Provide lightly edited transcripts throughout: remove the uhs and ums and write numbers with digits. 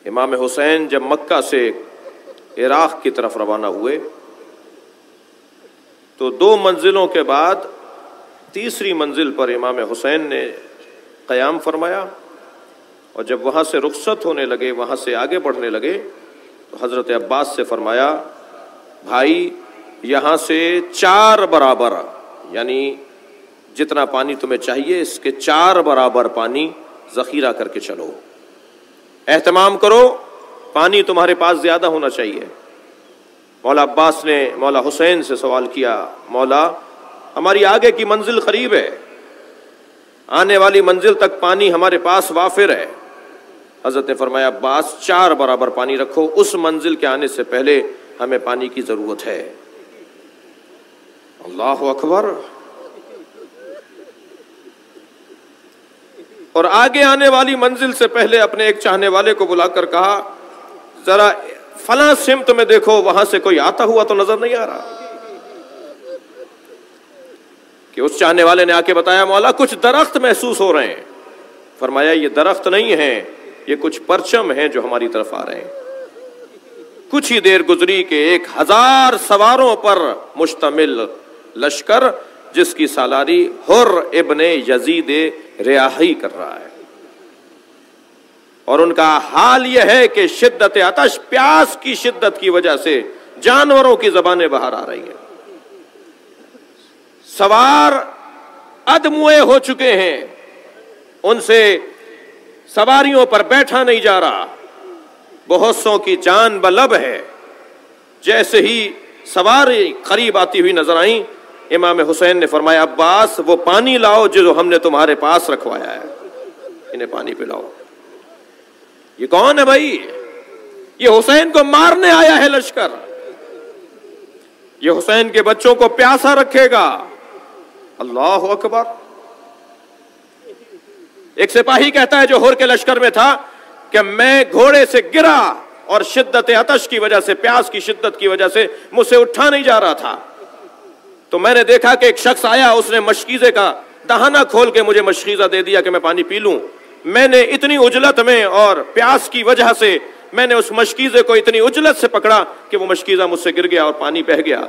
امام حسین جب مکہ سے عراق کی طرف روانہ ہوئے تو 2 منزلوں کے بعد تیسری منزل پر امام حسین نے قیام فرمایا، اور جب وہاں سے رخصت ہونے لگے، وہاں سے آگے بڑھنے لگے، تو حضرت عباس سے فرمایا بھائی یہاں سے 4 برابر، یعنی جتنا پانی تمہیں چاہیے اس کے 4 برابر پانی ذخیرہ کر کے چلو، اہتمام کرو، پانی تمہارے پاس زیادہ ہونا چاہیے۔ مولا عباس نے مولا حسین سے سوال کیا، مولا ہماری آگے کی منزل قریب ہے، آنے والی منزل تک پانی ہمارے پاس وافر ہے۔ حضرت نے فرمایا عباس 4 برابر پانی رکھو، اس منزل کے آنے سے پہلے ہمیں پانی کی ضرورت ہے۔ اللہ اکبر۔ اور آگے آنے والی منزل سے پہلے اپنے ایک چاہنے والے کو بلا کر کہا ذرا فلاں سمت میں دیکھو، وہاں سے کوئی آتا ہوا تو نظر نہیں آ رہا؟ کہ اس چاہنے والے نے آ کے بتایا مولا کچھ درخت محسوس ہو رہے ہیں۔ فرمایا یہ درخت نہیں ہیں، یہ کچھ پرچم ہیں جو ہماری طرف آ رہے ہیں۔ کچھ ہی دیر گزری کہ 1000 سواروں پر مشتمل لشکر جس کی سالاری حر ابن یزید ریاحی کر رہا ہے، اور ان کا حال یہ ہے کہ شدت عطش، پیاس کی شدت کی وجہ سے جانوروں کی زبانیں باہر آ رہی ہیں، سوار ادموئے ہو چکے ہیں، ان سے سواریوں پر بیٹھا نہیں جا رہا، بہت سو کی جان بلب ہے۔ جیسے ہی سواری قریب آتی ہوئی نظر آئیں، امام حسین نے فرمایا عباس وہ پانی لاؤ جو ہم نے تمہارے پاس رکھوایا ہے، انہیں پانی پلاؤ۔ یہ کون ہے بھائی؟ یہ حسین کو مارنے آیا ہے لشکر، یہ حسین کے بچوں کو پیاسا رکھے گا۔ اللہ اکبر۔ ایک سپاہی کہتا ہے جو حر کے لشکر میں تھا کہ میں گھوڑے سے گرا اور شدت عطش کی وجہ سے، پیاس کی شدت کی وجہ سے مجھ سے اٹھا نہیں جا رہا تھا، تو میں نے دیکھا کہ ایک شخص آیا، اس نے مشکیزے کا دہانہ کھول کے مجھے مشکیزہ دے دیا کہ میں پانی پی لوں۔ میں نے اتنی عجلت میں اور پیاس کی وجہ سے میں نے اس مشکیزے کو اتنی عجلت سے پکڑا کہ وہ مشکیزہ مجھ سے گر گیا اور پانی بہہ گیا۔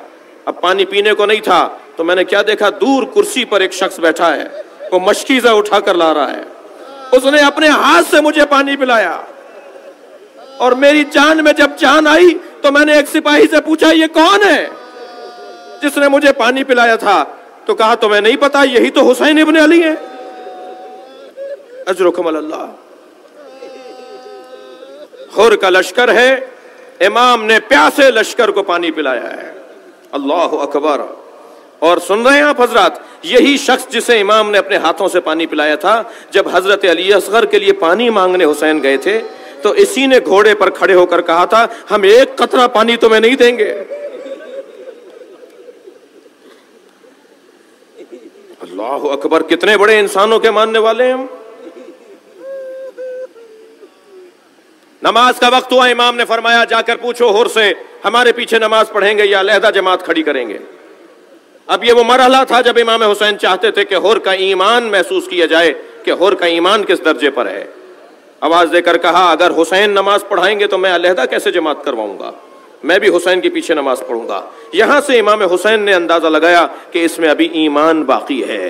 اب پانی پینے کو نہیں تھا تو میں نے کیا دیکھا، دور کرسی پر ایک شخص بیٹھا ہے، وہ مشکیزہ اٹھا کر لا رہا ہے، اس نے اپنے ہاتھ سے مجھے پانی پلایا، اور میری جان میں جب جان آئی تو میں نے ایک سپاہی سے پوچھا یہ کون ہے جس نے مجھے پانی پلایا تھا؟ تو کہا تمہیں نہیں پتا، یہی تو حسین ابن علی ہے۔ اجرکم اللہ۔ حر کا لشکر ہے، امام نے پیاسے لشکر کو پانی پلایا ہے۔ اللہ اکبر۔ اور سن رہے ہیں آپ حضرات، یہی شخص جسے امام نے اپنے ہاتھوں سے پانی پلایا تھا، جب حضرت علی اصغر کے لیے پانی مانگنے حسین گئے تھے تو اسی نے گھوڑے پر کھڑے ہو کر کہا تھا ہم ایک قطرہ پانی تمہیں نہیں دیں گے۔ اللہ اکبر، کتنے بڑے انسانوں کے ماننے والے ہیں ہم۔ نماز کا وقت ہوا، امام نے فرمایا جا کر پوچھو حر سے ہمارے پیچھے نماز پڑھیں گے یا علیحدہ جماعت کھڑی کریں گے۔ اب یہ وہ مرحلہ تھا جب امام حسین چاہتے تھے کہ حر کا ایمان محسوس کیا جائے کہ حر کا ایمان کس درجے پر ہے۔ آواز دے کر کہا اگر حسین نماز پڑھائیں گے تو میں علیحدہ کیسے جماعت کرواؤں گا، میں بھی حسین کے پیچھے نماز پڑھوں گا۔ یہاں سے امام حسین نے اندازہ لگایا کہ اس میں ابھی ایمان باقی ہے۔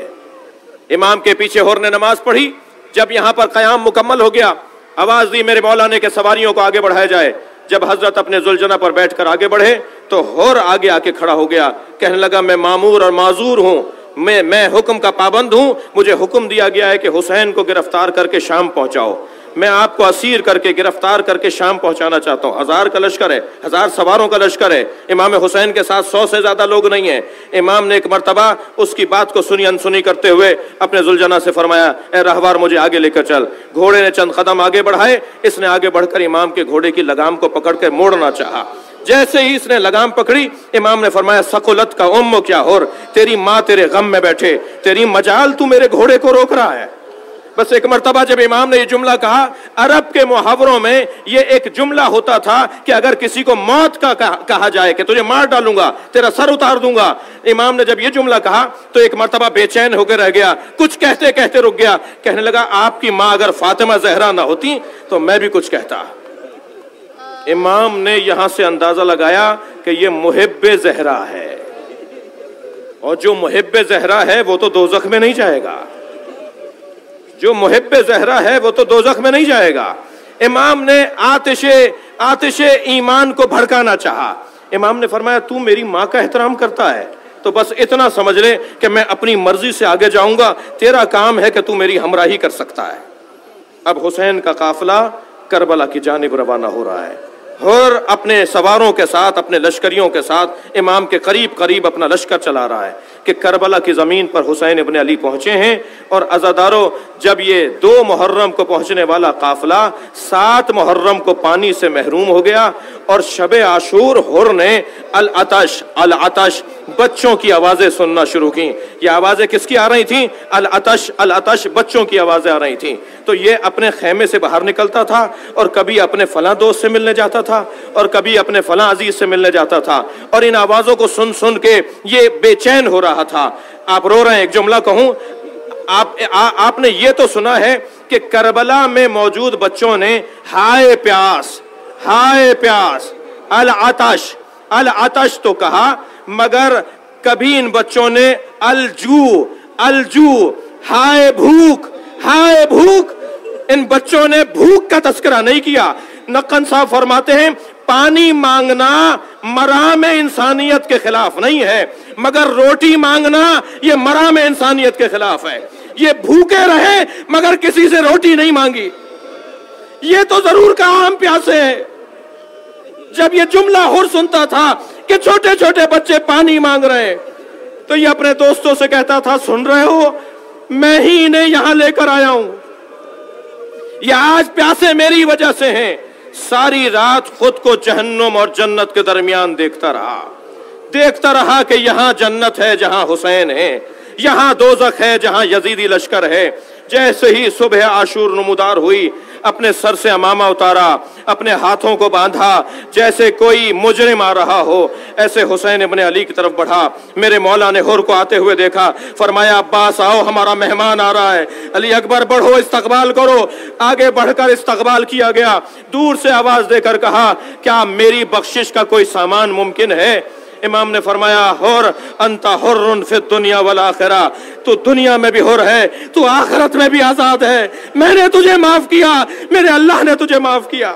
امام کے پیچھے حر نے نماز پڑھی، جب یہاں پر قیام مکمل ہو گیا، آواز دی میرے مولا نے کہ سواریوں کو آگے بڑھایا جائے۔ جب حضرت اپنے ذوالجناح پر بیٹھ کر آگے بڑھے تو حر آگے آ کے کھڑا ہو گیا، کہنے لگا میں مامور اور معذور ہوں، میں حکم کا پابند ہوں، مجھے حکم دیا گیا ہے کہ حسین کو گرفتار کر کے شام پہنچاؤ۔ میں آپ کو اسیر کر کے گرفتار کر کے شام پہنچانا چاہتا ہوں. 1000 کا لشکر ہے, 1000 سواروں کا لشکر ہے, امام حسین کے ساتھ 100 سے زیادہ لوگ نہیں ہیں. امام نے ایک مرتبہ اس کی بات کو سنی انسنی کرتے ہوئے اپنے ذوالجناح سے فرمایا, اے راہوار مجھے آگے لے کر چل. گھوڑے نے چند قدم آگے بڑھائے, اس نے آگے بڑھ کر امام کے گھوڑے کی لگام کو پکڑ کے موڑنا چاہا. جیسے ہی اس نے لگام پکڑی, امام نے فرمایا, ثقلت کا ام کیا ہور, تیری ماں تیرے غم میں بیٹھے, تیری مجال تو میرے گھوڑے کو روک رہا ہے. بس ایک مرتبہ جب امام نے یہ جملہ کہا, عرب کے محاوروں میں یہ ایک جملہ ہوتا تھا کہ اگر کسی کو موت کا کہا جائے کہ تجھے مار ڈالوں گا, تیرا سر اتار دوں گا. امام نے جب یہ جملہ کہا تو ایک مرتبہ بے چین ہو کے رہ گیا, کچھ کہتے کہتے رک گیا. کہنے لگا, آپ کی ماں اگر فاطمہ زہرا نہ ہوتی تو میں بھی کچھ کہتا. امام نے یہاں سے اندازہ لگایا کہ یہ محب زہرا ہے, اور جو محب زہرا ہے وہ تو دوزخ میں نہیں جائے گا. جو محب زہرا ہے وہ تو دوزخ میں نہیں جائے گا. امام نے آتش ایمان کو بھڑکانا چاہا. امام نے فرمایا, تو میری ماں کا احترام کرتا ہے تو بس اتنا سمجھ لے کہ میں اپنی مرضی سے آگے جاؤں گا, تیرا کام ہے کہ تو میری ہمراہی کر سکتا ہے. اب حسین کا قافلہ کربلا کی جانب روانہ ہو رہا ہے, اور اپنے سواروں کے ساتھ, اپنے لشکریوں کے ساتھ امام کے قریب قریب اپنا لشکر چلا رہا ہے کہ کربلا کی زمین پر حسین ابن علی پہنچے ہیں. اور عزادارو, جب یہ 2 محرم کو پہنچنے والا قافلہ 7 محرم کو پانی سے محروم ہو گیا, اور شب عاشور حر نے العطش العطش بچوں کی آوازیں سننا شروع کی. یہ آوازیں کس کی آ رہی تھیں؟ العطش العطش بچوں کی آوازیں آ رہی تھیں. تو یہ اپنے خیمے سے باہر نکلتا تھا, اور کبھی اپنے فلاں دوست سے ملنے جاتا تھا, اور کبھی اپنے فلاں عزیز سے ملنے جاتا تھا, اور ان آوازوں کو سن سن کے یہ بے چین ہو رہا تھا. آپ رو رہے ہیں, ایک جملہ کہوں, آپ نے یہ تو سنا ہے کہ کربلا میں موجود بچوں نے ہائے پیاس العطش العطش تو کہا, مگر کبھی ان بچوں نے الجو ہائے بھوک ان بچوں نے بھوک کا تذکرہ نہیں کیا. نقن صاحب فرماتے ہیں, پانی مانگنا مرام انسانیت کے خلاف نہیں ہے, مگر روٹی مانگنا یہ مرام انسانیت کے خلاف ہے. یہ بھوکے رہے مگر کسی سے روٹی نہیں مانگی, یہ تو ضرور کا عام پیاسے ہے. جب یہ جملہ حر سنتا تھا کہ چھوٹے چھوٹے بچے پانی مانگ رہے, تو یہ اپنے دوستوں سے کہتا تھا, سن رہے ہو, میں ہی انہیں یہاں لے کر آیا ہوں, یہ آج پیاسے میری وجہ سے ہیں. ساری رات خود کو جہنم اور جنت کے درمیان دیکھتا رہا کہ یہاں جنت ہے جہاں حسین ہے, یہاں دوزخ ہے جہاں یزیدی لشکر ہے. جیسے ہی صبح عاشور نمودار ہوئی, اپنے سر سے عمامہ اتارا, اپنے ہاتھوں کو باندھا, جیسے کوئی مجرم آ رہا ہو, ایسے حسین ابن علی کی طرف بڑھا. میرے مولا نے حر کو آتے ہوئے دیکھا, فرمایا, عباس آؤ, ہمارا مہمان آ رہا ہے. علی اکبر بڑھو, استقبال کرو. آگے بڑھ کر استقبال کیا گیا. دور سے آواز دے کر کہا, کیا میری بخشش کا کوئی سامان ممکن ہے؟ امام نے فرمایا, حر انت حر فی الدنیا والآخرہ, تو دنیا میں بھی حر ہے, تو آخرت میں بھی آزاد ہے. میں نے تجھے معاف کیا, میرے اللہ نے تجھے معاف کیا.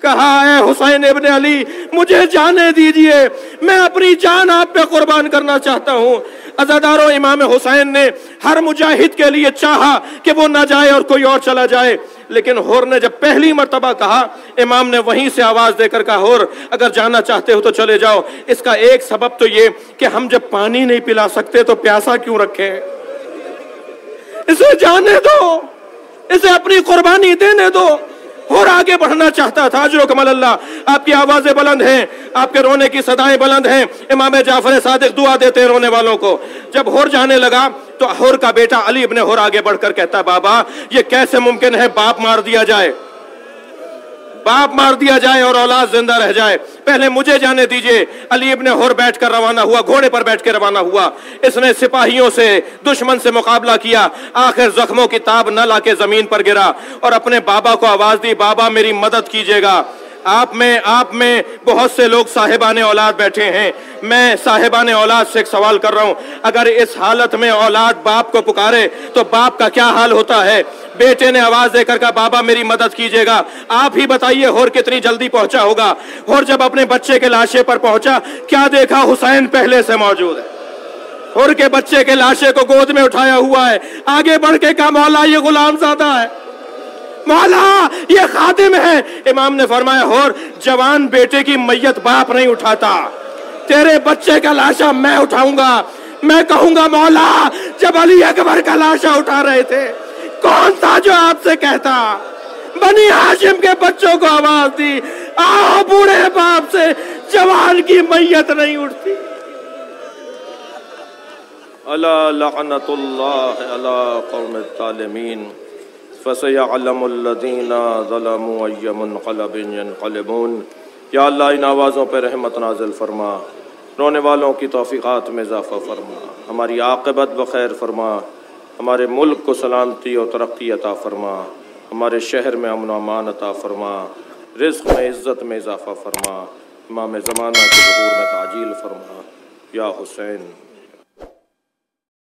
کہا, اے حسین ابن علی, مجھے جانے دیجئے, میں اپنی جان آپ پہ قربان کرنا چاہتا ہوں. عزادارو, امام حسین نے ہر مجاہد کے لیے چاہا کہ وہ نہ جائے اور کوئی اور چلا جائے, لیکن حر نے جب پہلی مرتبہ کہا, امام نے وہیں سے آواز دے کر کہا, حر اگر جانا چاہتے ہو تو چلے جاؤ. اس کا ایک سبب تو یہ کہ ہم جب پانی نہیں پلا سکتے تو پیاسا کیوں رکھیں, اسے جانے دو, اسے اپنی قربانی دینے دو. اور آگے بڑھنا چاہتا تھا. اجر و کمال اللہ, آپ کی آوازیں بلند ہیں, آپ کے رونے کی صدائیں بلند ہیں. امام جعفر صادق دعا دیتے ہیں رونے والوں کو. جب حر جانے لگا تو حر کا بیٹا علی ابن حر آگے بڑھ کر کہتا, بابا یہ کیسے ممکن ہے باپ مار دیا جائے اور اولاد زندہ رہ جائے, پہلے مجھے جانے دیجئے. علی ابن حر بیٹھ کر روانہ ہوا, گھوڑے پر بیٹھ کے روانہ ہوا. اس نے سپاہیوں سے, دشمن سے مقابلہ کیا, آخر زخموں کی تاب نہ لا کے زمین پر گرا اور اپنے بابا کو آواز دی, بابا میری مدد کیجئے گا. آپ میں بہت سے لوگ صاحبان اولاد بیٹھے ہیں. میں صاحبان اولاد سے ایک سوال کر رہا ہوں, اگر اس حالت میں اولاد باپ کو پکارے تو باپ کا کیا حال ہوتا ہے؟ بیٹے نے آواز دے کر کہا, بابا میری مدد کیجئے گا. آپ ہی بتائیے حر کتنی جلدی پہنچا ہوگا. حر جب اپنے بچے کے لاشے پر پہنچا, کیا دیکھا؟ حسین پہلے سے موجود ہے. حر کے بچے کے لاشے کو گود میں اٹھایا ہوا ہے. آگے بڑھ کے کہا, مولا یہ غلام زادہ ہے. مولا یہ خادم ہے۔ امام نے فرمایا ہور جوان بیٹے کی میت باپ نہیں اٹھاتا، تیرے بچے کا لاشا میں اٹھاؤں گا۔ میں کہوں گا مولا جب علی اکبر کا لاشا اٹھا رہے تھے کون تھا جو آپ سے کہتا؟ بنی ہاشم کے بچوں کو آواز دی آؤ بوڑھے باپ سے جوان کی میت نہیں اٹھتی۔ الا لعنت اللہ علی قوم الظالمین فسیعلم الذین ظلموا ای منقلب ینقلبون۔ یا اللہ ان آوازوں پہ رحمت نازل فرما، رونے والوں کی توفیقات میں اضافہ فرما، ہماری عاقبت بخیر فرما، ہمارے ملک کو سلامتی اور ترقی عطا فرما، ہمارے شہر میں امن و امان عطا فرما، رزق میں عزت میں اضافہ فرما، امام زمانہ کے ظہور میں تعجیل فرما۔ یا حسین